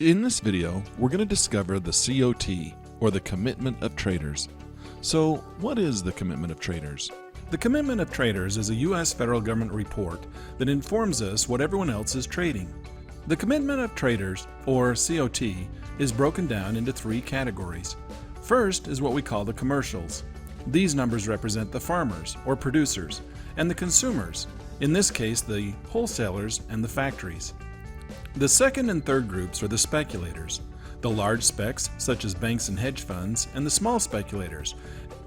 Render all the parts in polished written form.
In this video, we're going to discover the COT, or the Commitment of Traders. So, what is the Commitment of Traders? The Commitment of Traders is a U.S. federal government report that informs us what everyone else is trading. The Commitment of Traders, or COT, is broken down into three categories. First is what we call the commercials. These numbers represent the farmers, or producers, and the consumers, in this case the wholesalers and the factories. The second and third groups are the speculators, the large specs such as banks and hedge funds, and the small speculators.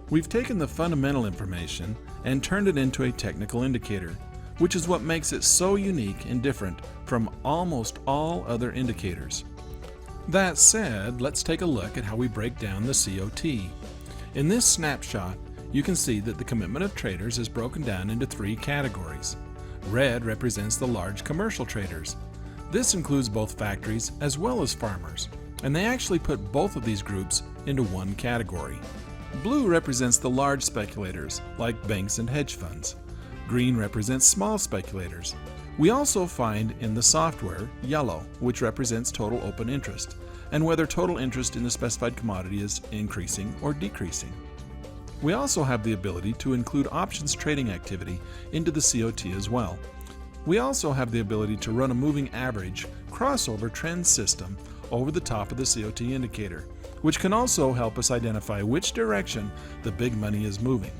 We've taken the fundamental information and turned it into a technical indicator, which is what makes it so unique and different from almost all other indicators. That said, let's take a look at how we break down the COT. In this snapshot, you can see that the Commitment of Traders is broken down into three categories. Red represents the large commercial traders. This includes both factories as well as farmers, and they actually put both of these groups into one category. Blue represents the large speculators, like banks and hedge funds. Green represents small speculators. We also find in the software yellow, which represents total open interest, and whether total interest in the specified commodity is increasing or decreasing. We also have the ability to include options trading activity into the COT as well. We also have the ability to run a moving average crossover trend system over the top of the COT indicator, which can also help us identify which direction the big money is moving.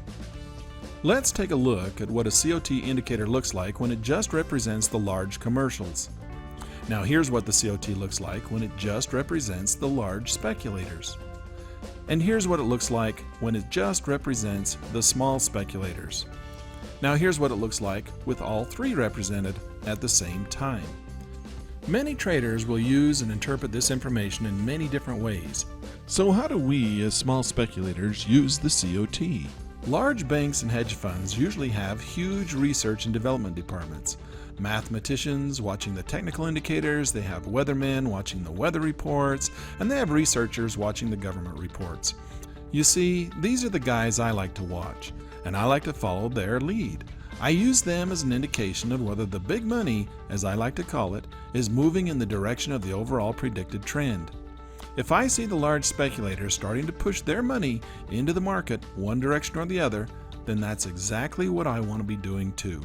Let's take a look at what a COT indicator looks like when it just represents the large commercials. Now here's what the COT looks like when it just represents the large speculators. And here's what it looks like when it just represents the small speculators. Now here's what it looks like with all three represented at the same time. Many traders will use and interpret this information in many different ways. So how do we as small speculators use the COT? Large banks and hedge funds usually have huge research and development departments. Mathematicians watching the technical indicators, they have weathermen watching the weather reports, and they have researchers watching the government reports. You see, these are the guys I like to watch, and I like to follow their lead. I use them as an indication of whether the big money, as I like to call it, is moving in the direction of the overall predicted trend. If I see the large speculators starting to push their money into the market one direction or the other, then that's exactly what I want to be doing too.